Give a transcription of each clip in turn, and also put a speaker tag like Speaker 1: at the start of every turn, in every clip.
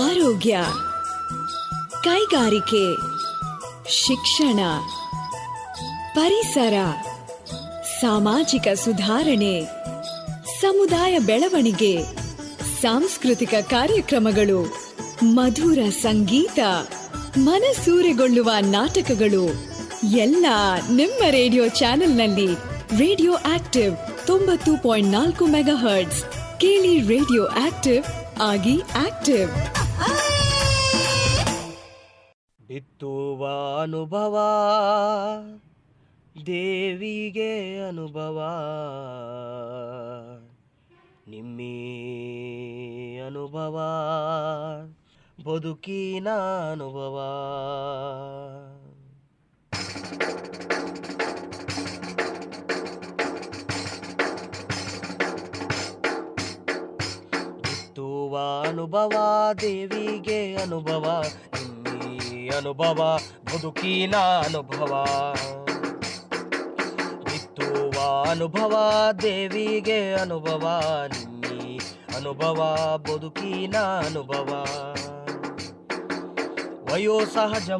Speaker 1: ಆರೋಗ್ಯ, ಕೈಗಾರಿಕೆ, ಶಿಕ್ಷಣ, ಪರಿಸರ, ಸಾಮಾಜಿಕ ಸುಧಾರಣೆ, ಸಮುದಾಯ ಬೆಳವಣಿಗೆ, ಸಾಂಸ್ಕೃತಿಕ ಕಾರ್ಯಕ್ರಮಗಳು, ಮಧುರ ಸಂಗೀತ, ಮನಸೂರೆಗೊಳ್ಳುವ ನಾಟಕಗಳು ಎಲ್ಲ ನಿಮ್ಮ ರೇಡಿಯೋ ಚಾನೆಲ್ನಲ್ಲಿ. Radio active 90.4 megahertz. ಕೇಳಿ ರೇಡಿಯೋ ಆಕ್ಟಿವ್, ಆಗಿ ಆಕ್ಟಿವ್.
Speaker 2: ಬಿತ್ತುವ ಅನುಭವ ದೇವಿಗೆ ಅನುಭವ, ನಿಮ್ಮಿ ಅನುಭವ ಬದುಕಿನ ಅನುಭವ. ಬಿತ್ತುವ ಅನುಭವ ದೇವಿಗೆ ಅನುಭವ, ಅನುಭವ ಬದುಕಿನ ಅನುಭವ. ಬಿತ್ತುವ ಅನುಭವ ದೇವಿಗೆ ಅನುಭವ, ನಿಮ್ಮಿ ಅನುಭವ ಬದುಕಿನ ಅನುಭವ. ವಯೋಸಹಜ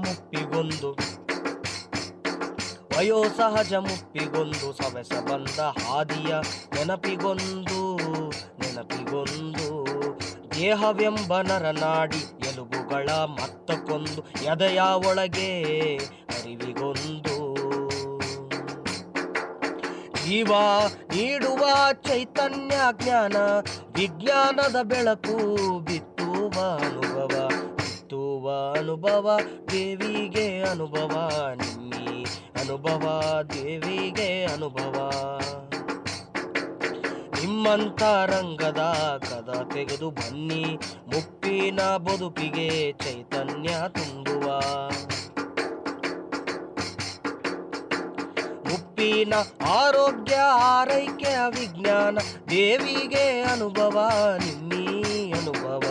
Speaker 2: ಮುಪ್ಪಿಗೊಂದು ಸವೆಸ ಬಂದ ಹಾದಿಯ ನೆನಪಿಗೊಂದು ದೇಹವೆಂಬ ನರನಾಡಿ ಎಲುಬುಗಳ ಮತ್ತಕ್ಕೊಂದು ಎದೆಯ ಒಳಗೆ ಅರಿವಿಗೊಂದು ಜೀವ ನೀಡುವ ಚೈತನ್ಯ ಜ್ಞಾನ ವಿಜ್ಞಾನದ ಬೆಳಕು. ಬಿತ್ತುವ ಅನುಭವ ದೇವಿಗೆ ಅನುಭವ, ನಿಮ್ಮಿ ಅನುಭವ ದೇವಿಗೆ ಅನುಭವ. ನಿಮ್ಮಂತ ರಂಗದ ಕದ ತೆಗೆದು ಬನ್ನಿ, ಮುಪ್ಪಿನ ಬದುಕಿಗೆ ಚೈತನ್ಯ ತುಂಬುವ. ಮುಪ್ಪಿನ ಆರೋಗ್ಯ ಆರೈಕೆಯ ವಿಜ್ಞಾನ ದೇವಿಗೆ ಅನುಭವ, ನಿಮ್ಮಿ ಅನುಭವ.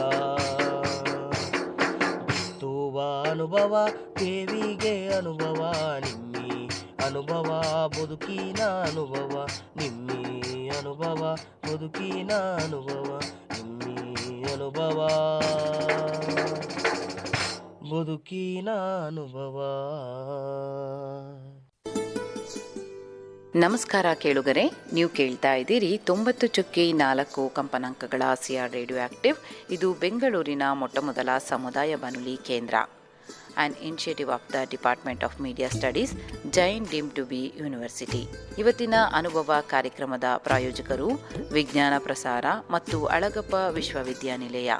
Speaker 2: ಬಿತ್ತುವ ಅನುಭವ ದೇವಿಗೆ ಅನುಭವ, ನಿಮ್ಮಿ ಅನುಭವ ಬದುಕಿನ ಅನುಭವ, ನಿಮ್ಮಿ ಅನುಭವ ಬದುಕಿನ ಅನುಭವ, ನಿಮ್ಮಿ ಅನುಭವ ಬದುಕಿನ ಅನುಭವ.
Speaker 3: ನಮಸ್ಕಾರ ಕೇಳುಗರೆ, ನೀವು ಕೇಳ್ತಾ ಇದ್ದೀರಿ 90.4 ಕಂಪನಾಂಕಗಳ ಆಸಿಯಾ ರೇಡಿಯೋ ಆಕ್ಟಿವ್. ಇದು ಬೆಂಗಳೂರಿನ ಮೊಟ್ಟಮೊದಲ ಸಮುದಾಯ ಬಾನುಲಿ ಕೇಂದ್ರ. On initiative of the department of media studies, Jain deemed to be university. ಇವತ್ತಿನ ಅನುಭವ ಕಾರ್ಯಕ್ರಮದ ಪ್ರಾಯೋಜಕರು ವಿಜ್ಞಾನ ಪ್ರಸಾರ ಮತ್ತು ಅಳಗಪ್ಪ ವಿಶ್ವವಿದ್ಯಾನಿಲಯ.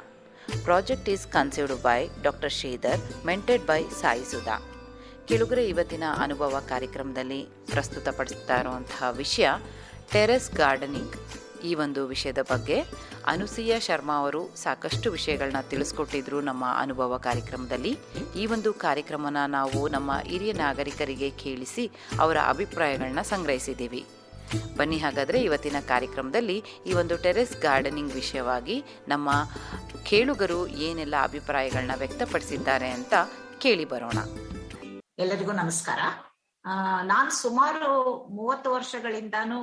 Speaker 3: Project is conceived by doctor Sridhar, mentored by Sai Sudha. ಕೇಳುಗರೆ, ಇವತ್ತಿನ ಅನುಭವ ಕಾರ್ಯಕ್ರಮದಲ್ಲಿ ಪ್ರಸ್ತುತಪಡಿಸ್ತಾ ಇರುವಂತಹ ವಿಷಯ ಟೆರೆಸ್ ಗಾರ್ಡನಿಂಗ್. ಈ ಒಂದು ವಿಷಯದ ಬಗ್ಗೆ ಅನುಸೂಯ ಶರ್ಮಾ ಅವರು ಸಾಕಷ್ಟು ವಿಷಯಗಳನ್ನ ತಿಳಿಸ್ಕೊಟ್ಟಿದ್ರು ನಮ್ಮ ಅನುಭವ ಕಾರ್ಯಕ್ರಮದಲ್ಲಿ. ಈ ಒಂದು ಕಾರ್ಯಕ್ರಮನ ನಾವು ನಮ್ಮ ಹಿರಿಯ ನಾಗರಿಕರಿಗೆ ಕೇಳಿಸಿ ಅವರ ಅಭಿಪ್ರಾಯಗಳನ್ನ ಸಂಗ್ರಹಿಸಿದ್ದೀವಿ. ಬನ್ನಿ ಹಾಗಾದರೆ ಇವತ್ತಿನ ಕಾರ್ಯಕ್ರಮದಲ್ಲಿ ಈ ಒಂದು ಟೆರೆಸ್ ಗಾರ್ಡನಿಂಗ್ ವಿಷಯವಾಗಿ ನಮ್ಮ ಕೇಳುಗರು ಏನೆಲ್ಲ ಅಭಿಪ್ರಾಯಗಳನ್ನ ವ್ಯಕ್ತಪಡಿಸಿದ್ದಾರೆ ಅಂತ ಕೇಳಿ ಬರೋಣ.
Speaker 4: ಎಲ್ಲರಿಗೂ ನಮಸ್ಕಾರ. ನಾನು ಸುಮಾರು 30 ವರ್ಷಗಳಿಂದಾನು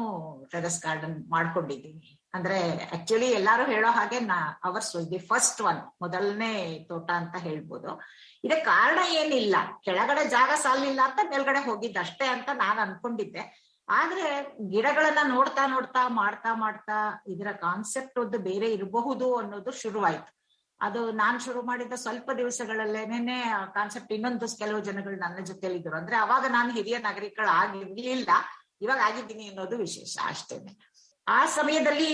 Speaker 4: ಟೆರೆಸ್ ಗಾರ್ಡನ್ ಮಾಡ್ಕೊಂಡಿದ್ದೀನಿ. ಅಂದ್ರೆ ಆಕ್ಚುಲಿ ಎಲ್ಲಾರು ಹೇಳೋ ಹಾಗೆ ಅವರ್ಸ್ ದಿ ಫಸ್ಟ್ ಒನ್, ಮೊದಲನೇ ತೋಟ ಅಂತ ಹೇಳ್ಬೋದು. ಇದಕ್ಕೆ ಕಾರಣ ಏನಿಲ್ಲ, ಕೆಳಗಡೆ ಜಾಗ ಸಾಲಿಲ್ಲ ಅಂತ ಮೇಲ್ಗಡೆ ಹೋಗಿದ್ದಷ್ಟೇ ಅಂತ ನಾನು ಅನ್ಕೊಂಡಿದ್ದೆ. ಆದ್ರೆ ಗಿಡಗಳನ್ನ ನೋಡ್ತಾ ನೋಡ್ತಾ ಮಾಡ್ತಾ ಇದರ ಕಾನ್ಸೆಪ್ಟ್ ಒಂದು ಬೇರೆ ಇರಬಹುದು ಅನ್ನೋದು ಶುರುವಾಯ್ತು. ಅದು ನಾನ್ ಶುರು ಮಾಡಿದ ಸ್ವಲ್ಪ ದಿವಸಗಳಲ್ಲೇನೆ ಕಾನ್ಸೆಪ್ಟ್ ಇನ್ನೊಂದು ಕೆಲವು ಜನಗಳು ನನ್ನ ಜೊತೆಲಿ ಇದ್ರು. ಅಂದ್ರೆ ಅವಾಗ ನಾನು ಹಿರಿಯ ನಾಗರಿಕಳಾಗಿರ್ಲಿಲ್ಲ, ಇವಾಗ ಆಗಿದ್ದೀನಿ ಅನ್ನೋದು ವಿಶೇಷ ಅಷ್ಟೇನೆ. ಆ ಸಮಯದಲ್ಲಿ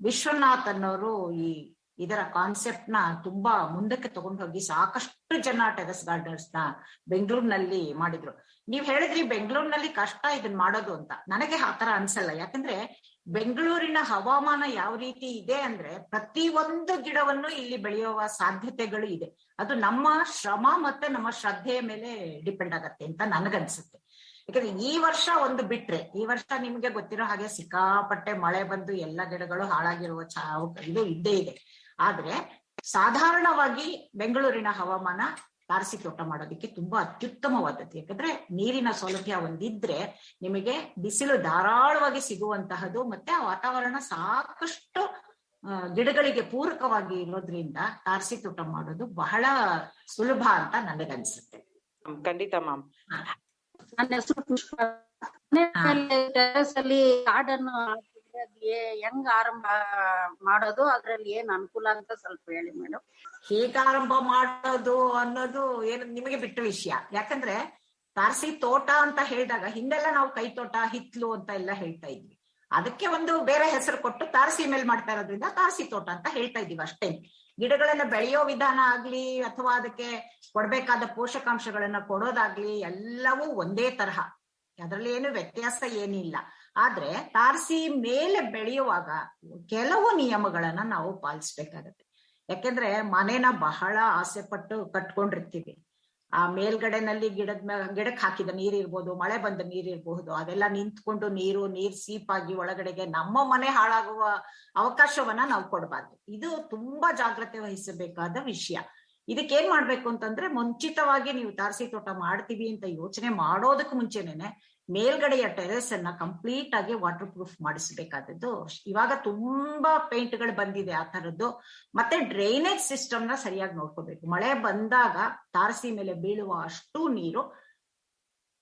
Speaker 4: ವಿಶ್ವನಾಥ್ ಅನ್ನೋರು ಇದರ ಕಾನ್ಸೆಪ್ಟ್ ನ ತುಂಬಾ ಮುಂದಕ್ಕೆ ತಗೊಂಡು ಹೋಗಿ ಸಾಕಷ್ಟು ಜನ ಟೆರೆಸ್ ಗಾರ್ಡನ್ಸ್ ನ ಬೆಂಗಳೂರಿನಲ್ಲಿ ಮಾಡಿದ್ರು. ನೀವ್ ಹೇಳಿದ್ರಿ ಬೆಂಗಳೂರಿನಲ್ಲಿ ಕಷ್ಟ ಇದನ್ನ ಮಾಡೋದು ಅಂತ. ನನಗೆ ಆತರ ಅನ್ಸಲ್ಲ. ಯಾಕಂದ್ರೆ ಬೆಂಗಳೂರಿನ ಹವಾಮಾನ ಯಾವ ರೀತಿ ಇದೆ ಅಂದ್ರೆ ಪ್ರತಿ ಒಂದು ಗಿಡವನ್ನು ಇಲ್ಲಿ ಬೆಳೆಯುವ ಸಾಧ್ಯತೆಗಳು ಇದೆ. ಅದು ನಮ್ಮ ಶ್ರಮ ಮತ್ತೆ ನಮ್ಮ ಶ್ರದ್ಧೆಯ ಮೇಲೆ ಡಿಪೆಂಡ್ ಆಗತ್ತೆ ಅಂತ ನನಗನ್ಸುತ್ತೆ. ಯಾಕಂದ್ರೆ ಈ ವರ್ಷ ಒಂದು ಬಿಟ್ರೆ, ಈ ವರ್ಷ ನಿಮ್ಗೆ ಗೊತ್ತಿರೋ ಹಾಗೆ ಸಿಕ್ಕಾಪಟ್ಟೆ ಮಳೆ ಬಂದು ಎಲ್ಲ ಗಿಡಗಳು ಹಾಳಾಗಿರುವ ಇದು ಇದ್ದೇ ಇದೆ. ಆದ್ರೆ ಸಾಧಾರಣವಾಗಿ ಬೆಂಗಳೂರಿನ ಹವಾಮಾನ ತಾರಸಿ ತೋಟ ಮಾಡೋದಕ್ಕೆ ತುಂಬಾ ಅತ್ಯುತ್ತಮವಾದದ್ದು. ಯಾಕಂದ್ರೆ ನೀರಿನ ಸೌಲಭ್ಯ ಒಂದಿದ್ರೆ ನಿಮಗೆ ಬಿಸಿಲು ಧಾರಾಳವಾಗಿ ಸಿಗುವಂತಹದ್ದು, ಮತ್ತೆ ಆ ವಾತಾವರಣ ಸಾಕಷ್ಟು ಗಿಡಗಳಿಗೆ ಪೂರಕವಾಗಿ ಇರೋದ್ರಿಂದ ತಾರಸಿ ತೋಟ ಮಾಡೋದು ಬಹಳ ಸುಲಭ ಅಂತ ನನಗನ್ಸುತ್ತೆ.
Speaker 3: ಖಂಡಿತ ಮ್ಯಾಮ್.
Speaker 5: ನನ್ನ ಹೆಸರು ಪುಷ್ಪ. ಟೆರೆಸ್ ಅಲ್ಲಿ ಗಾರ್ಡನ್ ಹೆಂಗ್ ಆರಂಭ ಮಾಡೋದು, ಅದ್ರಲ್ಲಿ ಏನ್ ಅನುಕೂಲ ಅಂತ ಸ್ವಲ್ಪ ಹೇಳಿ ಮೇಡಮ್.
Speaker 4: ಹೇಗೆ ಆರಂಭ ಮಾಡೋದು ಅನ್ನೋದು ಏನು ನಿಮಗೆ ಬಿಟ್ಟ ವಿಷಯ. ಯಾಕಂದ್ರೆ ತಾರಸಿ ತೋಟ ಅಂತ ಹೇಳಿದಾಗ ಹಿಂದೆಲ್ಲ ನಾವು ಕೈ ತೋಟ, ಹಿತ್ಲು ಅಂತ ಎಲ್ಲ ಹೇಳ್ತಾ ಇದ್ವಿ. ಅದಕ್ಕೆ ಒಂದು ಬೇರೆ ಹೆಸರು ಕೊಟ್ಟು ತಾರಸಿ ಮೇಲೆ ಮಾಡ್ತಾ ಇರೋದ್ರಿಂದ ತಾರಸಿ ತೋಟ ಅಂತ ಹೇಳ್ತಾ ಇದೀವಿ ಅಷ್ಟೇ. ಗಿಡಗಳನ್ನ ಬೆಳೆಯೋ ವಿಧಾನ ಆಗ್ಲಿ ಅಥವಾ ಅದಕ್ಕೆ ಕೊಡ್ಬೇಕಾದ ಪೋಷಕಾಂಶಗಳನ್ನ ಕೊಡೋದಾಗ್ಲಿ ಎಲ್ಲವೂ ಒಂದೇ ತರಹ, ಅದರಲ್ಲಿ ಏನು ವ್ಯತ್ಯಾಸ ಏನಿಲ್ಲ. ಆದ್ರೆ ತಾರಸಿ ಮೇಲೆ ಬೆಳೆಯುವಾಗ ಕೆಲವು ನಿಯಮಗಳನ್ನ ನಾವು ಪಾಲಿಸ್ಬೇಕಾಗತ್ತೆ. ಯಾಕೆಂದ್ರೆ ಮನೇನ ಬಹಳ ಆಸೆ ಪಟ್ಟು ಕಟ್ಕೊಂಡಿರ್ತೀವಿ. ಆ ಮೇಲ್ಗಡೆನಲ್ಲಿ ಗಿಡಕ್ಕೆ ಹಾಕಿದ ನೀರಿರ್ಬೋದು, ಮಳೆ ಬಂದ ನೀರಿರ್ಬಹುದು, ಅದೆಲ್ಲ ನಿಂತ್ಕೊಂಡು ನೀರು ಸೀಪಾಗಿ ಒಳಗಡೆಗೆ ನಮ್ಮ ಮನೆ ಹಾಳಾಗುವ ಅವಕಾಶವನ್ನ ನಾವು ಕೊಡಬಾರ್ದು. ಇದು ತುಂಬಾ ಜಾಗ್ರತೆ ವಹಿಸಬೇಕಾದ ವಿಷಯ. ಇದಕ್ಕೇನ್ ಮಾಡ್ಬೇಕು ಅಂತಂದ್ರೆ, ಮುಂಚಿತವಾಗಿ ನೀವು ತಾರಸಿ ತೋಟ ಮಾಡ್ತೀವಿ ಅಂತ ಯೋಚನೆ ಮಾಡೋದಕ್ಕೆ ಮುಂಚೆನೆ ಮೇಲ್ಗಡೆಯ ಟೆರೆಸ್ ಅನ್ನ ಕಂಪ್ಲೀಟ್ ಆಗಿ ವಾಟರ್ ಪ್ರೂಫ್ ಮಾಡಿಸ್ಬೇಕಾದದ್ದು. ಇವಾಗ ತುಂಬಾ ಪೇಂಟ್ ಗಳು ಬಂದಿದೆ ಆ ತರದ್ದು. ಮತ್ತೆ ಡ್ರೈನೇಜ್ ಸಿಸ್ಟಮ್ ನ ಸರಿಯಾಗಿ ನೋಡ್ಕೋಬೇಕು. ಮಳೆ ಬಂದಾಗ ತಾರಸಿ ಮೇಲೆ ಬೀಳುವ ಅಷ್ಟು ನೀರು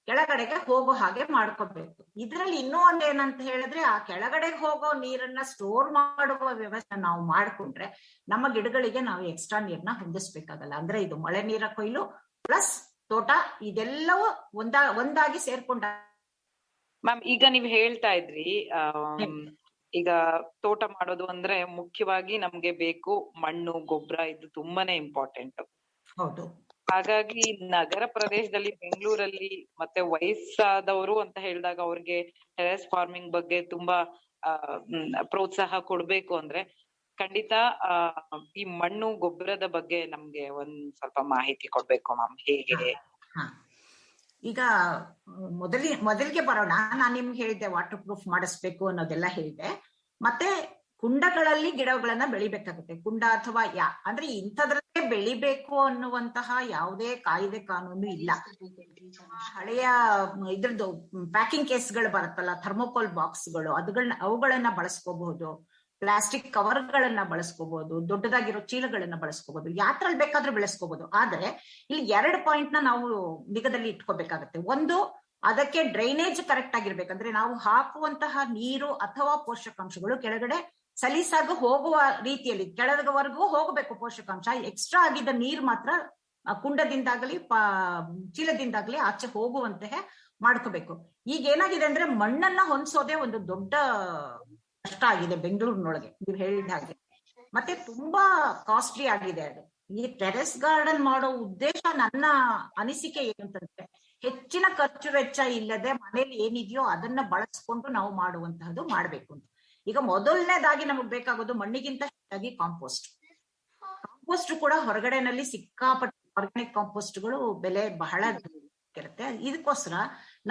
Speaker 4: ಕೆಳಗಡೆಗೆ ಹೋಗೋ ಹಾಗೆ ಮಾಡ್ಕೋಬೇಕು. ಇದ್ರಲ್ಲಿ ಇನ್ನೂ ಒಂದೇನಂತ ಹೇಳಿದ್ರೆ, ಆ ಕೆಳಗಡೆಗೆ ಹೋಗೋ ನೀರನ್ನ ಸ್ಟೋರ್ ಮಾಡುವ ವ್ಯವಸ್ಥೆ ನಾವು ಮಾಡ್ಕೊಂಡ್ರೆ ನಮ್ಮ ಗಿಡಗಳಿಗೆ ನಾವು ಎಕ್ಸ್ಟ್ರಾ ನೀರ್ನ ಹೊಂದಿಸ್ಬೇಕಾಗಲ್ಲ. ಅಂದ್ರೆ ಇದು ಮಳೆ ನೀರ ಕೊಯ್ಲು ಪ್ಲಸ್ ತೋಟ ಇದೆಲ್ಲವೂ ಒಂದಾಗಿ ಸೇರ್ಕೊಂಡ.
Speaker 3: ಮ್ಯಾಮ್, ಈಗ ನೀವ್ ಹೇಳ್ತಾ ಇದ್ರಿ ಈಗ ತೋಟ ಮಾಡೋದು ಅಂದ್ರೆ ಮುಖ್ಯವಾಗಿ ನಮ್ಗೆ ಬೇಕು ಮಣ್ಣು, ಗೊಬ್ಬರ, ಇದು ತುಂಬಾನೇ ಇಂಪಾರ್ಟೆಂಟ್.
Speaker 4: ಹೌದು.
Speaker 3: ಹಾಗಾಗಿ ನಗರ ಪ್ರದೇಶದಲ್ಲಿ, ಬೆಂಗಳೂರಲ್ಲಿ ಮತ್ತೆ ವಯಸ್ಸಾದವರು ಅಂತ ಹೇಳಿದಾಗ ಅವ್ರಿಗೆ ಟೆರೆಸ್ ಫಾರ್ಮಿಂಗ್ ಬಗ್ಗೆ ತುಂಬಾ ಪ್ರೋತ್ಸಾಹ ಕೊಡ್ಬೇಕು ಅಂದ್ರೆ ಖಂಡಿತ ಈ ಮಣ್ಣು ಗೊಬ್ಬರದ ಬಗ್ಗೆ ನಮ್ಗೆ ಒಂದ್ ಸ್ವಲ್ಪ ಮಾಹಿತಿ ಕೊಡ್ಬೇಕು ಮ್ಯಾಮ್. ಹೇಗೆ?
Speaker 4: ಈಗ ಮೊದಲಿಗೆ ಬರೋಣ. ನಾನ್ ನಿಮ್ಗೆ ಹೇಳಿದ್ದೆ ವಾಟರ್ ಪ್ರೂಫ್ ಮಾಡಿಸ್ಬೇಕು ಅನ್ನೋದೆಲ್ಲ ಹೇಳಿದೆ. ಮತ್ತೆ ಕುಂಡಗಳಲ್ಲಿ ಗಿಡಗಳನ್ನ ಬೆಳಿಬೇಕಾಗುತ್ತೆ. ಕುಂಡ ಅಥವಾ ಅಂದ್ರೆ ಇಂಥದ್ರಲ್ಲೇ ಬೆಳಿಬೇಕು ಅನ್ನುವಂತಹ ಯಾವುದೇ ಕಾಯ್ದೆ ಕಾನೂನು ಇಲ್ಲ. ಹಳೆಯ ಇದ್ರದ್ದು ಪ್ಯಾಕಿಂಗ್ ಕೇಸ್ಗಳು ಬರುತ್ತಲ್ಲ, ಥರ್ಮೋಕೋಲ್ ಬಾಕ್ಸ್ಗಳು, ಅವುಗಳನ್ನ ಬಳಸ್ಕೋಬಹುದು. ಪ್ಲಾಸ್ಟಿಕ್ ಕವರ್ಗಳನ್ನ ಬಳಸ್ಕೋಬಹುದು, ದೊಡ್ಡದಾಗಿರೋ ಚೀಲಗಳನ್ನ ಬಳಸ್ಕೋಬಹುದು, ಯಾತ್ರಲ್ಲಿ ಬೇಕಾದ್ರೂ ಬೆಳೆಸ್ಕೋಬಹುದು. ಆದ್ರೆ ಇಲ್ಲಿ 2 ಪಾಯಿಂಟ್ ನ ನಾವು ನಿಗದಲ್ಲಿ ಇಟ್ಕೋಬೇಕಾಗತ್ತೆ. ಒಂದು, ಅದಕ್ಕೆ ಡ್ರೈನೇಜ್ ಕರೆಕ್ಟ್ ಆಗಿರ್ಬೇಕಂದ್ರೆ ನಾವು ಹಾಕುವಂತಹ ನೀರು ಅಥವಾ ಪೋಷಕಾಂಶಗಳು ಕೆಳಗಡೆ ಸಲೀಸಾಗಿ ಹೋಗುವ ರೀತಿಯಲ್ಲಿ ಕೆಳಗವರೆಗೂ ಹೋಗಬೇಕು ಪೋಷಕಾಂಶ. ಎಕ್ಸ್ಟ್ರಾ ಆಗಿದ್ದ ನೀರು ಮಾತ್ರ ಕುಂಡದಿಂದಾಗ್ಲಿ ಚೀಲದಿಂದಾಗ್ಲಿ ಆಚೆ ಹೋಗುವಂತೆ ಮಾಡ್ಕೋಬೇಕು. ಈಗ ಏನಾಗಿದೆ ಅಂದ್ರೆ ಮಣ್ಣನ್ನ ಹೊಂದಿಸೋದೇ ಒಂದು ದೊಡ್ಡ ಕಷ್ಟ ಆಗಿದೆ ಬೆಂಗಳೂರಿನೊಳಗೆ, ನೀವು ಹೇಳಿದ ಹಾಗೆ. ಮತ್ತೆ ತುಂಬಾ ಕಾಸ್ಟ್ಲಿ ಆಗಿದೆ ಅದು. ಈ ಟೆರೆಸ್ ಗಾರ್ಡನ್ ಮಾಡೋ ಉದ್ದೇಶ, ನನ್ನ ಅನಿಸಿಕೆ ಏನಂತಂದ್ರೆ, ಹೆಚ್ಚಿನ ಖರ್ಚು ವೆಚ್ಚ ಇಲ್ಲದೆ ಮನೇಲಿ ಏನಿದೆಯೋ ಅದನ್ನ ಬಳಸ್ಕೊಂಡು ನಾವು ಮಾಡುವಂತಹದ್ದು ಮಾಡ್ಬೇಕು ಅಂತ. ಈಗ ಮೊದಲನೇದಾಗಿ ನಮಗ್ ಬೇಕಾಗೋದು ಮಣ್ಣಿಗಿಂತ ಹೆಚ್ಚಾಗಿ ಕಾಂಪೋಸ್ಟ್ ಕೂಡ ಹೊರಗಡೆನಲ್ಲಿ ಸಿಕ್ಕಾಪಟ್ಟೆ ಆರ್ಗ್ಯಾನಿಕ್ ಕಾಂಪೋಸ್ಟ್ಗಳು ಬೆಲೆ ಬಹಳ ಇರುತ್ತೆ. ಇದಕ್ಕೋಸ್ಕರ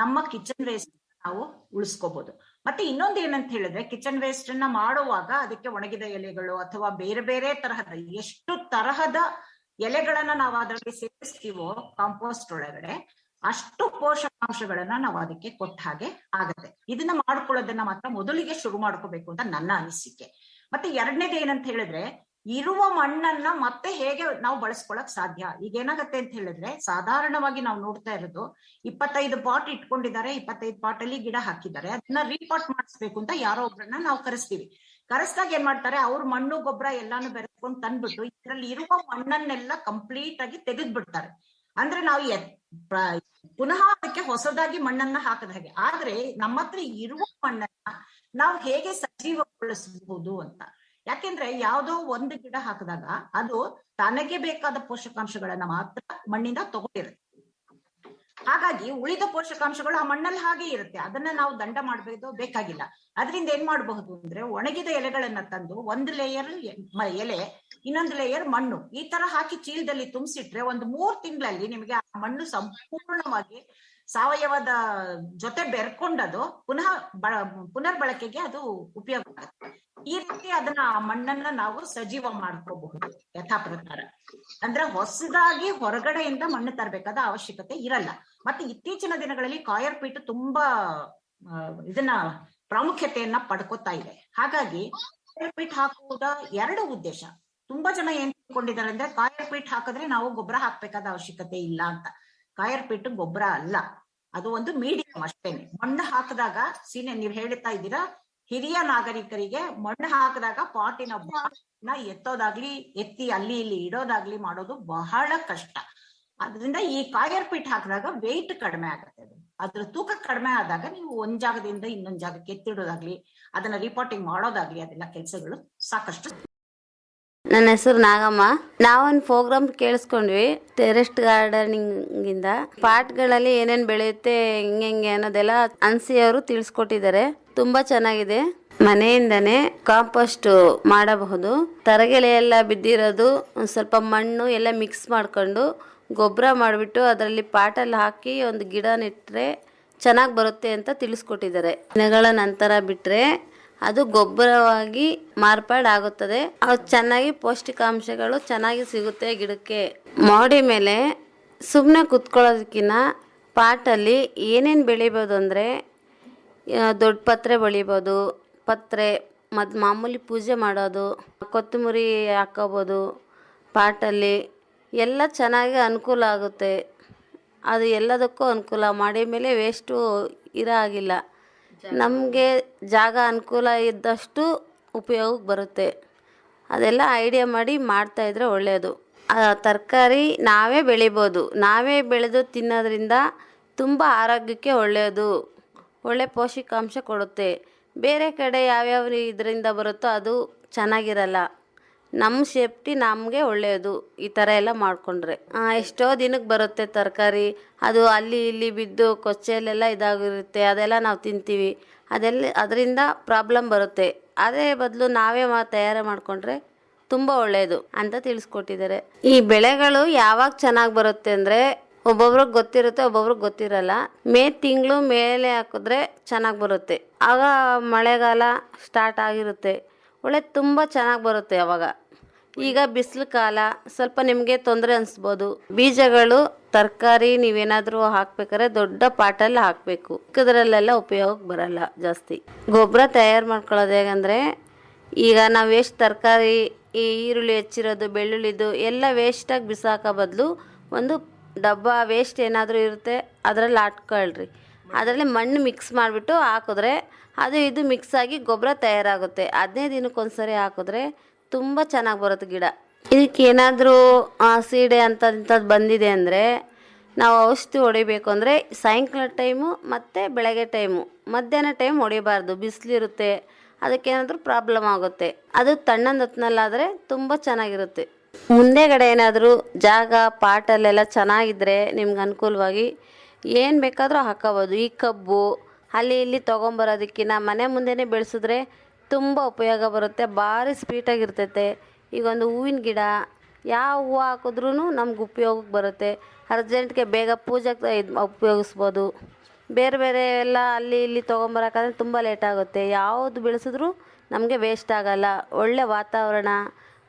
Speaker 4: ನಮ್ಮ ಕಿಚನ್ ವೇಸ್ಟ್ ನಾವು ಉಳಿಸ್ಕೋಬಹುದು. ಮತ್ತೆ ಇನ್ನೊಂದು ಏನಂತ ಹೇಳಿದ್ರೆ, ಕಿಚನ್ ವೇಸ್ಟ್ ಅನ್ನ ಮಾಡುವಾಗ ಅದಕ್ಕೆ ಒಣಗಿದ ಎಲೆಗಳು ಅಥವಾ ಬೇರೆ ಬೇರೆ ತರಹದ ಎಷ್ಟು ತರಹದ ಎಲೆಗಳನ್ನ ನಾವು ಅದರಲ್ಲಿ ಸೇರಿಸ್ತೀವೋ ಕಾಂಪೋಸ್ಟ್ ಒಳಗಡೆ, ಅಷ್ಟು ಪೋಷಕಾಂಶಗಳನ್ನ ನಾವು ಅದಕ್ಕೆ ಕೊಟ್ಟ ಹಾಗೆ ಆಗತ್ತೆ. ಇದನ್ನ ಮಾಡ್ಕೊಳ್ಳೋದನ್ನ ಮಾತ್ರ ಮೊದಲಿಗೆ ಶುರು ಮಾಡ್ಕೋಬೇಕು ಅಂತ ನನ್ನ ಅನಿಸಿಕೆ. ಮತ್ತೆ ಎರಡನೇದು ಏನಂತ ಹೇಳಿದ್ರೆ, ಇರುವ ಮಣ್ಣನ್ನ ಮತ್ತೆ ಹೇಗೆ ನಾವು ಬಳಸ್ಕೊಳಕ್ ಸಾಧ್ಯ. ಈಗ ಏನಾಗತ್ತೆ ಅಂತ ಹೇಳಿದ್ರೆ, ಸಾಧಾರಣವಾಗಿ ನಾವು ನೋಡ್ತಾ ಇರೋದು 25 ಪಾಟ್ ಇಟ್ಕೊಂಡಿದ್ದಾರೆ, 25 ಪಾಟ್ ಅಲ್ಲಿ ಗಿಡ ಹಾಕಿದ್ದಾರೆ, ಅದನ್ನ ರೀಪಾಟ್ ಮಾಡಿಸ್ಬೇಕು ಅಂತ ಯಾರೋ ಒಬ್ರನ್ನ ನಾವು ಕರೆಸ್ದಾಗ ಏನ್ ಮಾಡ್ತಾರೆ, ಅವ್ರ ಮಣ್ಣು ಗೊಬ್ಬರ ಎಲ್ಲಾನು ಬೆರೆಸ್ಕೊಂಡು ತಂದ್ಬಿಟ್ಟು ಇದ್ರಲ್ಲಿ ಇರುವ ಮಣ್ಣನ್ನೆಲ್ಲ ಕಂಪ್ಲೀಟ್ ಆಗಿ ತೆಗೆದ್ ಬಿಡ್ತಾರೆ. ಅಂದ್ರೆ ನಾವು ಪುನಃ ಅದಕ್ಕೆ ಹೊಸದಾಗಿ ಮಣ್ಣನ್ನ ಹಾಕದ ಹಾಗೆ. ಆದ್ರೆ ನಮ್ಮ ಹತ್ರ ಇರುವ ಮಣ್ಣನ್ನ ನಾವು ಹೇಗೆ ಸಜೀವಗೊಳಿಸಬಹುದು ಅಂತ. ಯಾಕೆಂದ್ರೆ ಯಾವ್ದೋ ಒಂದು ಗಿಡ ಹಾಕಿದಾಗ ಅದು ತನಗೆ ಬೇಕಾದ ಪೋಷಕಾಂಶಗಳನ್ನ ಮಾತ್ರ ಮಣ್ಣಿಂದ ತಗೊಂಡಿರುತ್ತೆ. ಹಾಗಾಗಿ ಉಳಿದ ಪೋಷಕಾಂಶಗಳು ಆ ಮಣ್ಣಲ್ಲಿ ಹಾಗೆ ಇರುತ್ತೆ. ಅದನ್ನ ನಾವು ದಂಡ ಬೇಕಾಗಿಲ್ಲ. ಅದರಿಂದ ಏನ್ ಮಾಡಬಹುದು ಅಂದ್ರೆ, ಒಣಗಿದ ಎಲೆಗಳನ್ನ ತಂದು ಒಂದು ಲೇಯರ್ ಎಲೆ, ಇನ್ನೊಂದು ಲೇಯರ್ ಮಣ್ಣು, ಈ ತರ ಹಾಕಿ ಚೀಲದಲ್ಲಿ ತುಂಬಿಸಿಟ್ರೆ 1-3 ತಿಂಗಳಲ್ಲಿ ನಿಮಗೆ ಆ ಮಣ್ಣು ಸಂಪೂರ್ಣವಾಗಿ ಸಾವಯವದ ಜೊತೆ ಬೆರ್ಕೊಂಡದು ಪುನರ್ ಬಳಕೆಗೆ ಅದು ಉಪಯೋಗ ಆಗುತ್ತೆ. ಈ ರೀತಿ ಅದನ್ನ ಆ ಮಣ್ಣನ್ನ ನಾವು ಸಜೀವ ಮಾಡ್ಕೋಬಹುದು ಯಥಾ ಪ್ರಕಾರ. ಅಂದ್ರೆ ಹೊಸದಾಗಿ ಹೊರಗಡೆಯಿಂದ ಮಣ್ಣು ತರಬೇಕಾದ ಅವಶ್ಯಕತೆ ಇರಲ್ಲ. ಮತ್ತೆ ಇತ್ತೀಚಿನ ದಿನಗಳಲ್ಲಿ ಕಾಯರ್ ಪೀಟ್ ತುಂಬಾ ಇದನ್ನ ಪ್ರಾಮುಖ್ಯತೆಯನ್ನ ಪಡ್ಕೋತಾ ಇದೆ. ಹಾಗಾಗಿ ಕಾಯರ್ ಪೀಟ್ ಹಾಕುವುದ ಎರಡು ಉದ್ದೇಶ. ತುಂಬಾ ಜನ ಏನ್ ತಿಳ್ಕೊಂಡಿದ್ದಾರೆ ಅಂದ್ರೆ ಕಾಯರ್ ಪೀಟ್ ಹಾಕಿದ್ರೆ ನಾವು ಗೊಬ್ಬರ ಹಾಕ್ಬೇಕಾದ ಅವಶ್ಯಕತೆ ಇಲ್ಲ ಅಂತ. ಕಾಯರ್ ಪೀಟ್ ಗೊಬ್ಬರ ಅಲ್ಲ, ಅದು ಒಂದು ಮೀಡಿಯಂ ಅಷ್ಟೇನೆ. ಮಣ್ಣು ಹಾಕಿದಾಗ ನೀವ್ ಹೇಳ್ತಾ ಇದ್ದೀರಾ, ಹಿರಿಯ ನಾಗರಿಕರಿಗೆ ಮಣ್ಣು ಹಾಕಿದಾಗ ಪಾಟಿನ ಎತ್ತೋದಾಗ್ಲಿ ಎತ್ತಿ ಅಲ್ಲಿ ಇಲ್ಲಿ ಇಡೋದಾಗ್ಲಿ ಮಾಡೋದು ಬಹಳ ಕಷ್ಟ. ಅದರಿಂದ ಈ ಕಾಯರ್ ಪೀಟ್ ಹಾಕಿದಾಗ ವೆಯ್ಟ್ ಕಡಿಮೆ ಆಗುತ್ತೆ. ಅದ್ರ ತೂಕ ಕಡಿಮೆ ಆದಾಗ ನೀವು ಒಂದ್ ಜಾಗದಿಂದ ಇನ್ನೊಂದ್ ಜಾಗಕ್ಕೆ ಎತ್ತಿಡೋದಾಗ್ಲಿ ಅದನ್ನ ರಿಪೋರ್ಟಿಂಗ್ ಮಾಡೋದಾಗ್ಲಿ ಅದೆಲ್ಲ ಕೆಲಸಗಳು ಸಾಕಷ್ಟು.
Speaker 6: ನನ್ನ ಹೆಸರು ನಾಗಮ್ಮ. ನಾವೊಂದು ಪ್ರೋಗ್ರಾಮ್ ಕೇಳಿಸ್ಕೊಂಡ್ವಿ ಟೆರೆಸ್ಟ್ ಗಾರ್ಡನಿಂಗ್ ಇಂದ. ಪಾಟ್ಗಳಲ್ಲಿ ಏನೇನ್ ಬೆಳೆಯುತ್ತೆ ಹೆಂಗೆ ಅನ್ನೋದೆಲ್ಲ ಅನ್ಸಿ ಅವರು ತಿಳಿಸ್ಕೊಟ್ಟಿದ್ದಾರೆ. ತುಂಬಾ ಚೆನ್ನಾಗಿದೆ. ಮನೆಯಿಂದನೇ ಕಾಂಪೋಸ್ಟ್ ಮಾಡಬಹುದು. ತರಗೆಲೆ ಎಲ್ಲ ಬಿದ್ದಿರೋದು ಒಂದು ಸ್ವಲ್ಪ ಮಣ್ಣು ಎಲ್ಲ ಮಿಕ್ಸ್ ಮಾಡ್ಕೊಂಡು ಗೊಬ್ಬರ ಮಾಡಿಬಿಟ್ಟು ಅದರಲ್ಲಿ ಪಾಟಲ್ಲಿ ಹಾಕಿ ಒಂದು ಗಿಡ ನೆಟ್ಟರೆ ಚೆನ್ನಾಗಿ ಬರುತ್ತೆ ಅಂತ ತಿಳಿಸ್ಕೊಟ್ಟಿದ್ದಾರೆ. ದಿನಗಳ ನಂತರ ಬಿಟ್ಟರೆ ಅದು ಗೊಬ್ಬರವಾಗಿ ಮಾರ್ಪಾಡಾಗುತ್ತದೆ. ಅದು ಚೆನ್ನಾಗಿ ಪೌಷ್ಟಿಕಾಂಶಗಳು ಚೆನ್ನಾಗಿ ಸಿಗುತ್ತೆ ಗಿಡಕ್ಕೆ. ಮಾಡಿ ಮೇಲೆ ಸುಮ್ಮನೆ ಕುತ್ಕೊಳ್ಳೋದಕ್ಕಿಂತ ಪಾಟಲ್ಲಿ ಏನೇನು ಬೆಳಿಬೋದು ಅಂದರೆ ದೊಡ್ಡ ಪತ್ರೆ ಬೆಳಿಬೋದು, ಪತ್ರೆ ಮಾಮೂಲಿ ಪೂಜೆ ಮಾಡೋದು, ಕೊತ್ತಂಬರಿ ಹಾಕೋಬೋದು ಪಾಟಲ್ಲಿ. ಎಲ್ಲ ಚೆನ್ನಾಗಿ ಅನುಕೂಲ ಆಗುತ್ತೆ. ಅದು ಎಲ್ಲದಕ್ಕೂ ಅನುಕೂಲ. ಮಾಡಿ ಮೇಲೆ ವೇಸ್ಟು ಇರೋ ಹಾಗಿಲ್ಲ. ನಮಗೆ ಜಾಗ ಅನುಕೂಲ ಇದ್ದಷ್ಟು ಉಪಯೋಗಕ್ಕೆ ಬರುತ್ತೆ. ಅದೆಲ್ಲ ಐಡಿಯಾ ಮಾಡಿ ಮಾಡ್ತಾಯಿದ್ರೆ ಒಳ್ಳೆಯದು. ತರಕಾರಿ ನಾವೇ ಬೆಳಿಬೋದು. ನಾವೇ ಬೆಳೆದು ತಿನ್ನೋದ್ರಿಂದ ತುಂಬ ಆರೋಗ್ಯಕ್ಕೆ ಒಳ್ಳೆಯದು. ಒಳ್ಳೆ ಪೌಷ್ಟಿಕಾಂಶ ಕೊಡುತ್ತೆ. ಬೇರೆ ಕಡೆ ಯಾವ್ಯಾವ ಇದರಿಂದ ಬರುತ್ತೋ ಅದು ಚೆನ್ನಾಗಿರಲ್ಲ. ನಮ್ಮ ಸೇಫ್ಟಿ ನಮಗೆ ಒಳ್ಳೆಯದು ಈ ಥರ ಎಲ್ಲ ಮಾಡಿಕೊಂಡ್ರೆ. ಎಷ್ಟೋ ದಿನಕ್ಕೆ ಬರುತ್ತೆ ತರಕಾರಿ. ಅದು ಅಲ್ಲಿ ಇಲ್ಲಿ ಬಿದ್ದು ಕೊಚ್ಚೆಯಲ್ಲೆಲ್ಲ ಇದಾಗಿರುತ್ತೆ. ಅದೆಲ್ಲ ನಾವು ತಿಂತೀವಿ. ಅದರಿಂದ ಪ್ರಾಬ್ಲಮ್ ಬರುತ್ತೆ. ಅದೇ ಬದಲು ನಾವೇ ತಯಾರು ಮಾಡಿಕೊಂಡ್ರೆ ತುಂಬ ಒಳ್ಳೆಯದು ಅಂತ ತಿಳಿಸ್ಕೊಟ್ಟಿದ್ದಾರೆ. ಈ ಬೆಳೆಗಳು ಯಾವಾಗ ಚೆನ್ನಾಗಿ ಬರುತ್ತೆ ಅಂದರೆ ಒಬ್ಬೊಬ್ರಿಗೆ ಗೊತ್ತಿರುತ್ತೆ, ಒಬ್ಬೊಬ್ರಿಗೆ ಗೊತ್ತಿರಲ್ಲ. ಮೇ ತಿಂಗಳು ಮೇಲೆ ಹಾಕಿದ್ರೆ ಚೆನ್ನಾಗಿ ಬರುತ್ತೆ. ಆಗ ಮಳೆಗಾಲ ಸ್ಟಾರ್ಟ್ ಆಗಿರುತ್ತೆ. ಒಳ್ಳೆ ತುಂಬ ಚೆನ್ನಾಗಿ ಬರುತ್ತೆ ಅವಾಗ. ಈಗ ಬಿಸಿಲು ಕಾಲ, ಸ್ವಲ್ಪ ನಿಮಗೆ ತೊಂದರೆ ಅನಿಸ್ಬೋದು. ಬೀಜಗಳು ತರಕಾರಿ ನೀವೇನಾದರೂ ಹಾಕ್ಬೇಕಾದ್ರೆ ದೊಡ್ಡ ಪಾಟಲ್ಲಿ ಹಾಕಬೇಕು. ಚಿಕ್ಕದ್ರಲ್ಲೆಲ್ಲ ಉಪಯೋಗಕ್ಕೆ ಬರಲ್ಲ ಜಾಸ್ತಿ. ಗೊಬ್ಬರ ತಯಾರು ಮಾಡ್ಕೊಳ್ಳೋದು ಹೇಗಂದರೆ, ಈಗ ನಾವು ವೇಸ್ಟ್ ತರಕಾರಿ, ಈ ಈರುಳ್ಳಿ ಹೆಚ್ಚಿರೋದು, ಬೆಳ್ಳುಳ್ಳಿದು ಎಲ್ಲ ವೇಸ್ಟಾಗಿ ಬಿಸಾಕೋ ಬದಲು ಒಂದು ಡಬ್ಬ ವೇಸ್ಟ್ ಏನಾದರೂ ಇರುತ್ತೆ ಅದರಲ್ಲಿ ಹಾಕ್ಕೊಳ್ರಿ. ಅದರಲ್ಲಿ ಮಣ್ಣು ಮಿಕ್ಸ್ ಮಾಡಿಬಿಟ್ಟು ಹಾಕಿದ್ರೆ ಅದು ಇದು ಮಿಕ್ಸ್ ಆಗಿ ಗೊಬ್ಬರ ತಯಾರಾಗುತ್ತೆ. 15 ದಿನಕ್ಕೊಂದ್ಸರಿ ಹಾಕಿದ್ರೆ ತುಂಬ ಚೆನ್ನಾಗಿ ಬರುತ್ತೆ ಗಿಡ. ಇದಕ್ಕೆ ಏನಾದರೂ ಸೀಡೆ ಅಂಥದ್ದು ಬಂದಿದೆ ಅಂದರೆ ನಾವು ಔಷಧಿ ಹೊಡಿಬೇಕು ಅಂದರೆ ಸಾಯಂಕಾಲ ಟೈಮು ಮತ್ತು ಬೆಳಗ್ಗೆ ಟೈಮು, ಮಧ್ಯಾಹ್ನ ಟೈಮ್ ಹೊಡಿಬಾರ್ದು. ಬಿಸಿಲಿರುತ್ತೆ, ಅದಕ್ಕೇನಾದರೂ ಪ್ರಾಬ್ಲಮ್ ಆಗುತ್ತೆ. ಅದು ತಣ್ಣಂದು ಹೊತ್ತಿನಲ್ಲಾದರೆ ತುಂಬ ಚೆನ್ನಾಗಿರುತ್ತೆ. ಮುಂದೆಗಡೆ ಏನಾದರೂ ಜಾಗ ಪಾಟಲ್ಲೆಲ್ಲ ಚೆನ್ನಾಗಿದ್ದರೆ ನಿಮ್ಗೆ ಅನುಕೂಲವಾಗಿ ಏನು ಬೇಕಾದರೂ ಹಾಕೋಬೋದು. ಈ ಕಬ್ಬು ಅಲ್ಲಿ ಇಲ್ಲಿ ತೊಗೊಂಬರೋದಕ್ಕಿಂತ ಮನೆ ಮುಂದೆನೇ ಬೆಳೆಸಿದ್ರೆ ತುಂಬ ಉಪಯೋಗ ಬರುತ್ತೆ. ಭಾರಿ ಸ್ವೀಟಾಗಿರ್ತೈತೆ. ಈಗ ಒಂದು ಹೂವಿನ ಗಿಡ ಯಾವ ಹೂವು ಹಾಕಿದ್ರೂ ನಮ್ಗೆ ಉಪಯೋಗಕ್ಕೆ ಬರುತ್ತೆ. ಅರ್ಜೆಂಟ್ಗೆ ಬೇಗ ಪೂಜೆಗೆ ಉಪಯೋಗಿಸ್ಬೋದು. ಬೇರೆ ಬೇರೆ ಎಲ್ಲ ಅಲ್ಲಿ ಇಲ್ಲಿ ತೊಗೊಂಬರೋಕ್ಕಾದ್ರೆ ತುಂಬ ಲೇಟ್ ಆಗುತ್ತೆ. ಯಾವುದು ಬೆಳೆಸಿದ್ರೂ ನಮಗೆ ವೇಸ್ಟ್ ಆಗೋಲ್ಲ. ಒಳ್ಳೆ ವಾತಾವರಣ,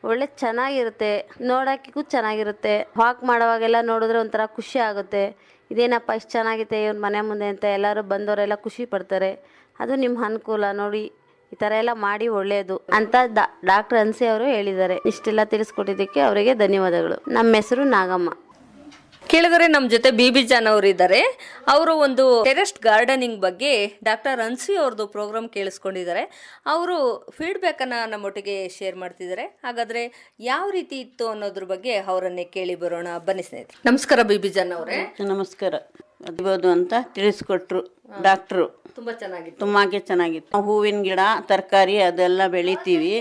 Speaker 6: ಒಳ್ಳೆ ಚೆನ್ನಾಗಿರುತ್ತೆ. ನೋಡೋಕ್ಕೂ ಚೆನ್ನಾಗಿರುತ್ತೆ. ವಾಕ್ ಮಾಡೋವಾಗೆಲ್ಲ ನೋಡಿದ್ರೆ ಒಂಥರ ಖುಷಿ ಆಗುತ್ತೆ. ಇದೇನಪ್ಪ ಇಷ್ಟು ಚೆನ್ನಾಗಿದೆ ಇವ್ನ ಮನೆ ಮುಂದೆ ಅಂತ ಎಲ್ಲರೂ ಬಂದವರೆಲ್ಲ ಖುಷಿ ಪಡ್ತಾರೆ. ಅದು ನಿಮ್ಮ ಅನುಕೂಲ. ನೋಡಿ ಈ ಥರ ಎಲ್ಲ ಮಾಡಿ ಒಳ್ಳೆಯದು ಅಂತ ಡಾಕ್ಟರ್ ಅನ್ಸಿ ಅವರು ಹೇಳಿದ್ದಾರೆ. ಇಷ್ಟೆಲ್ಲ ತಿಳಿಸ್ಕೊಟ್ಟಿದ್ದಕ್ಕೆ ಅವರಿಗೆ ಧನ್ಯವಾದಗಳು. ನಮ್ಮ ಹೆಸರು ನಾಗಮ್ಮ.
Speaker 7: ಕೇಳಿದರೆ ನಮ್ಮ ಜೊತೆ ಬಿಬಿ ಜಾನ್ ಅವರು ಇದ್ದಾರೆ. ಅವರು ಒಂದು ಟೆರೆಸ್ಟ್ ಗಾರ್ಡನಿಂಗ್ ಬಗ್ಗೆ ಡಾಕ್ಟರ್ ಅನ್ಸಿ ಅವ್ರದ್ದು ಪ್ರೋಗ್ರಾಮ್ ಕೇಳಿಸ್ಕೊಂಡಿದ್ದಾರೆ. ಅವರು ಫೀಡ್ಬ್ಯಾಕನ್ನು ನಮ್ಮೊಟ್ಟಿಗೆ ಶೇರ್ ಮಾಡ್ತಿದ್ದಾರೆ. ಹಾಗಾದರೆ ಯಾವ ರೀತಿ ಇತ್ತು ಅನ್ನೋದ್ರ ಬಗ್ಗೆ ಅವರನ್ನೇ ಕೇಳಿ ಬರೋಣ. ಬನ್ನಿ ಸ್ನೇಹಿತರೆ. ನಮಸ್ಕಾರ ಬಿಬಿ ಜಾನ್ ಅವರೇ.
Speaker 8: ನಮಸ್ಕಾರ. ಅದ್ಬೋದು ಅಂತ ತಿಳಿಸ್ಕೊಟ್ರು ಡಾಕ್ಟ್ರು.
Speaker 7: ತುಂಬ ಚೆನ್ನಾಗಿತ್ತು.
Speaker 8: ತುಂಬಾಗೆ ಚೆನ್ನಾಗಿತ್ತು. ಹೂವಿನ ಗಿಡ, ತರಕಾರಿ ಅದೆಲ್ಲ ಬೆಳಿತೀವಿ.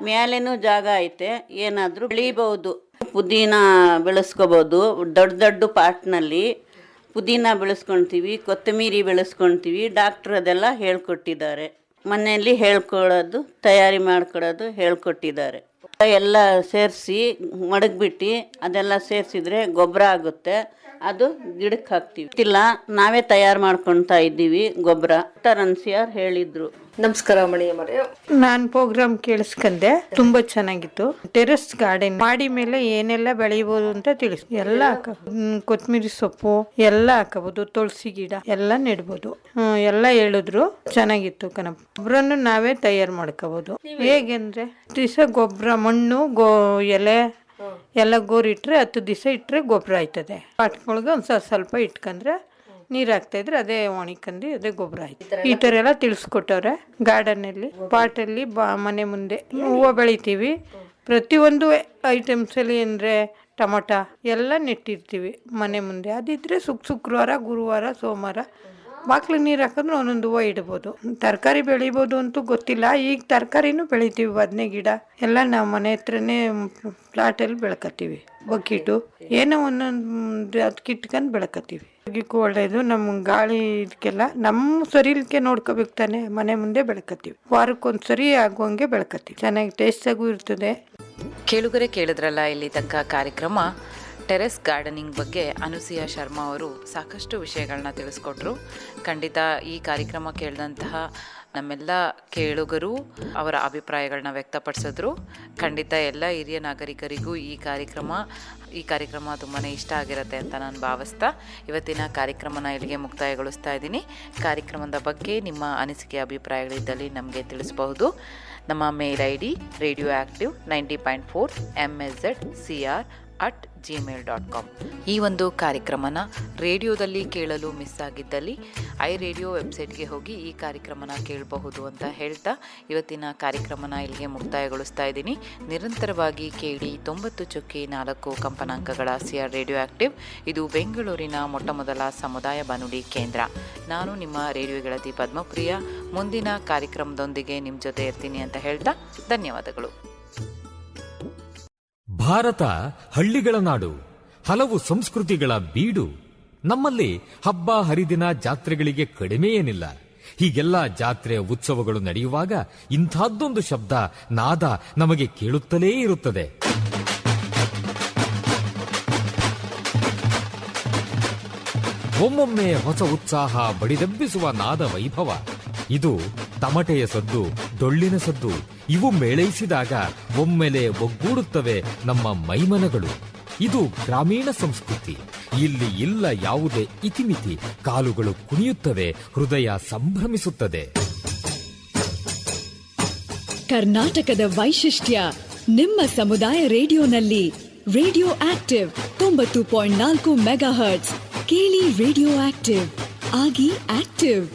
Speaker 8: ಮೇಲೇನೂ ಜಾಗ ಐತೆ, ಏನಾದರೂ ಬೆಳಿಬಹುದು. ಪುದೀನ ಬೆಳೆಸ್ಕೋಬೋದು. ದೊಡ್ಡ ದೊಡ್ಡ ಪಾಟ್ನಲ್ಲಿ ಪುದೀನ ಬೆಳೆಸ್ಕೊಳ್ತೀವಿ, ಕೊತ್ತಂಬರಿ ಬೆಳೆಸ್ಕೊಳ್ತೀವಿ. ಡಾಕ್ಟ್ರು ಅದೆಲ್ಲ ಹೇಳ್ಕೊಟ್ಟಿದ್ದಾರೆ. ಮನೆಯಲ್ಲಿ ಹೇಳ್ಕೊಳ್ಳೋದು, ತಯಾರಿ ಮಾಡ್ಕೊಳ್ಳೋದು ಹೇಳ್ಕೊಟ್ಟಿದ್ದಾರೆ. ಎಲ್ಲ ಸೇರಿಸಿ ಮಡಗ್ಬಿಟ್ಟು ಅದೆಲ್ಲ ಸೇರಿಸಿದ್ರೆ ಗೊಬ್ಬರ ಆಗುತ್ತೆ. ಅದು ಗಿಡಕ್ಕೆ ಹಾಕ್ತೀವಿ. ಇಲ್ಲ ನಾವೇ ತಯಾರು ಮಾಡ್ಕೊಳ್ತಾ ಇದ್ದೀವಿ ಗೊಬ್ಬರ. ಡಾಕ್ಟರ್ ಅನ್ಸಿಯಾರ್ ಹೇಳಿದ್ರು.
Speaker 7: ನಮಸ್ಕಾರ ಮಣಿಯಮ್ಮರೇ.
Speaker 9: ನಾನು ಪ್ರೋಗ್ರಾಮ್ ಕೇಳಿಸ್ಕೊಂಡೆ, ತುಂಬಾ ಚೆನ್ನಾಗಿತ್ತು. ಟೆರೆಸ್ ಗಾರ್ಡನ್ ಮಾಡಿ ಮೇಲೆ ಏನೆಲ್ಲ ಬೆಳೆಯಬಹುದು ಅಂತ ತಿಳಿಸ್, ಎಲ್ಲ ಕೊತ್ತಂಬರಿ ಸೊಪ್ಪು ಎಲ್ಲ ಹಾಕಬಹುದು, ತುಳಸಿ ಗಿಡ ಎಲ್ಲ ನೆಡ್ಬೋದು, ಎಲ್ಲ ಹೇಳಿದ್ರು. ಚೆನ್ನಾಗಿತ್ತು ಕಣಪ್ಪ. ಗೊಬ್ಬರನ್ನು ನಾವೇ ತಯಾರು ಮಾಡ್ಕೋಬಹುದು. ಹೇಗೆಂದ್ರೆ ದಿವಸ ಗೊಬ್ಬರ, ಮಣ್ಣು, ಎಲೆ ಎಲ್ಲ ಗೋರಿಟ್ರೆ 10 ದಿವಸ ಇಟ್ರೆ ಗೊಬ್ಬರ ಆಯ್ತದೆ. ಪಾಟ್ಗಳಿಗೆ ಒಂದ್ ಸ್ವಲ್ಪ ಇಟ್ಕೊಂಡ್ರೆ ನೀರ್ ಹಾಕ್ತಾ ಇದ್ರೆ ಅದೇ ಒಣಕಂದು ಅದೇ ಗೊಬ್ಬರ ಆಯ್ತು. ಈ ತರ ಎಲ್ಲ ತಿಳಿಸ್ಕೊಟ್ಟವ್ರೆ. ಗಾರ್ಡನ್ ಅಲ್ಲಿ ಪಾಟಲ್ಲಿ ಮನೆ ಮುಂದೆ ಹೂವು ಬೆಳಿತೀವಿ. ಪ್ರತಿಯೊಂದು ಐಟಮ್ಸ್ ಅಲ್ಲಿ ಅಂದ್ರೆ ಟೊಮೊಟ ಎಲ್ಲ ನೆಟ್ಟಿರ್ತೀವಿ ಮನೆ ಮುಂದೆ. ಅದಿದ್ರೆ ಶುಕ್ರವಾರ, ಗುರುವಾರ, ಸೋಮವಾರ ಬಾಕ್ಲಿಗೆ ನೀರು ಹಾಕಿದ್ರೆ ಒಂದೊಂದು ಹೂವು ಇಡ್ಬೋದು. ತರಕಾರಿ ಬೆಳಿಬೋದು ಅಂತೂ ಗೊತ್ತಿಲ್ಲ. ಈಗ ತರಕಾರಿನೂ ಬೆಳಿತೀವಿ. ಬದನೆ ಗಿಡ ಎಲ್ಲ ನಾವು ಮನೆ ಹತ್ರನೇ ಪ್ಲಾಟಲ್ಲಿ ಬೆಳ್ಕೊತೀವಿ. ಬಕೀಟು ಏನೋ ಒಂದೊಂದು ಅದಕ್ಕೆ ಇಟ್ಕೊಂಡು ಬೆಳ್ಕೊತೀವಿ. ಅದಕ್ಕೂ ಒಳ್ಳೆಯದು. ನಮ್ಮ ಗಾಳಿ ಇದಕ್ಕೆಲ್ಲ ನಮ್ಮ ಶರೀರಕ್ಕೆ ನೋಡ್ಕೋಬೇಕು ತಾನೆ. ಮನೆ ಮುಂದೆ ಬೆಳ್ಕೊತೀವಿ. ವಾರಕ್ಕೊಂದ್ಸರಿ ಆಗುವಂಗೆ ಬೆಳ್ಕೊತೀವಿ. ಚೆನ್ನಾಗಿ ಟೇಸ್ಟಾಗೂ ಇರ್ತದೆ.
Speaker 3: ಕೇಳುಗರೆ ಕೇಳಿದ್ರಲ್ಲ, ಇಲ್ಲಿ ತನಕ ಕಾರ್ಯಕ್ರಮ ಟೆರೆಸ್ ಗಾರ್ಡನಿಂಗ್ ಬಗ್ಗೆ ಅನುಸೂಯ ಶರ್ಮಾ ಅವರು ಸಾಕಷ್ಟು ವಿಷಯಗಳನ್ನ ತಿಳಿಸ್ಕೊಟ್ರು. ಖಂಡಿತ ಈ ಕಾರ್ಯಕ್ರಮ ಕೇಳಿದಂತಹ ನಮ್ಮೆಲ್ಲ ಕೇಳುಗರು ಅವರ ಅಭಿಪ್ರಾಯಗಳನ್ನ ವ್ಯಕ್ತಪಡಿಸಿದ್ರು. ಖಂಡಿತ ಎಲ್ಲ ಹಿರಿಯ ನಾಗರಿಕರಿಗೂ ಈ ಕಾರ್ಯಕ್ರಮ ತುಂಬಾ ಇಷ್ಟ ಆಗಿರುತ್ತೆ ಅಂತ ನಾನು ಭಾವಿಸ್ತಾ ಇವತ್ತಿನ ಕಾರ್ಯಕ್ರಮನ ಇಲ್ಲಿಗೆ ಮುಕ್ತಾಯಗೊಳಿಸ್ತಾ ಇದ್ದೀನಿ. ಕಾರ್ಯಕ್ರಮದ ಬಗ್ಗೆ ನಿಮ್ಮ ಅನಿಸಿಕೆ ಅಭಿಪ್ರಾಯಗಳಿದ್ದಲ್ಲಿ ನಮಗೆ ತಿಳಿಸಬಹುದು. ನಮ್ಮ ಮೇಲ್ ID radioactive90.4 MSZCR@gmail.com. ಈ ಒಂದು ಕಾರ್ಯಕ್ರಮನ ರೇಡಿಯೋದಲ್ಲಿ ಕೇಳಲು ಮಿಸ್ ಆಗಿದ್ದಲ್ಲಿ iRadio ವೆಬ್ಸೈಟ್ಗೆ ಹೋಗಿ ಈ ಕಾರ್ಯಕ್ರಮನ ಕೇಳಬಹುದು ಅಂತ ಹೇಳ್ತಾ ಇವತ್ತಿನ ಕಾರ್ಯಕ್ರಮನ ಇಲ್ಲಿಗೆ ಮುಕ್ತಾಯಗೊಳಿಸ್ತಾ ಇದ್ದೀನಿ. ನಿರಂತರವಾಗಿ ಕೇಳಿ 90.4 ಕಂಪನಾಂಕಗಳ CR ರೇಡಿಯೋ ಆಕ್ಟಿವ್. ಇದು ಬೆಂಗಳೂರಿನ ಮೊಟ್ಟಮೊದಲ ಸಮುದಾಯ ಬಾನುಲಿ ಕೇಂದ್ರ. ನಾನು ನಿಮ್ಮ ರೇಡಿಯೋ ಗೆಳತಿ ಪದ್ಮಪ್ರಿಯ. ಮುಂದಿನ ಕಾರ್ಯಕ್ರಮದೊಂದಿಗೆ ನಿಮ್ಮ ಜೊತೆ ಇರ್ತೀನಿ ಅಂತ ಹೇಳ್ತಾ ಧನ್ಯವಾದಗಳು.
Speaker 10: ಭಾರತ ಹಳ್ಳಿಗಳ ನಾಡು, ಹಲವು ಸಂಸ್ಕೃತಿಗಳ ಬೀಡು. ನಮ್ಮಲ್ಲಿ ಹಬ್ಬ ಹರಿದಿನ ಜಾತ್ರೆಗಳಿಗೆ ಕಡಿಮೆ ಏನಿಲ್ಲ. ಹೀಗೆಲ್ಲ ಜಾತ್ರೆ ಉತ್ಸವಗಳು ನಡೆಯುವಾಗ ಇಂಥದ್ದೊಂದು ಶಬ್ದ, ನಾದ ನಮಗೆ ಕೇಳುತ್ತಲೇ ಇರುತ್ತದೆ. ಒಮ್ಮೊಮ್ಮೆ ಹೊಸ ಉತ್ಸಾಹ ಬಡಿದೆಬ್ಬಿಸುವ ನಾದ ವೈಭವ. ಇದು ತಮಟೆಯ ಸದ್ದು, ಡೊಳ್ಳಿನ ಸದ್ದು. ಇವು ಮೇಳೈಸಿದಾಗ ಒಮ್ಮೆಲೆ ಒಗ್ಗೂಡುತ್ತವೆ ನಮ್ಮ ಮೈಮನಗಳು. ಇದು ಗ್ರಾಮೀಣ ಸಂಸ್ಕೃತಿ. ಇಲ್ಲಿ ಇಲ್ಲ ಯಾವುದೇ ಇತಿಮಿತಿ. ಕಾಲುಗಳು ಕುಣಿಯುತ್ತವೆ, ಹೃದಯ ಸಂಭ್ರಮಿಸುತ್ತದೆ.
Speaker 1: ಕರ್ನಾಟಕದ ವೈಶಿಷ್ಟ್ಯ ನಿಮ್ಮ ಸಮುದಾಯ ರೇಡಿಯೋನಲ್ಲಿ. Radio active 90.4 megahertz. ಕೇಳಿ ರೇಡಿಯೋ ಆಕ್ಟಿವ್. ಆಗಿ ಆಕ್ಟಿವ್.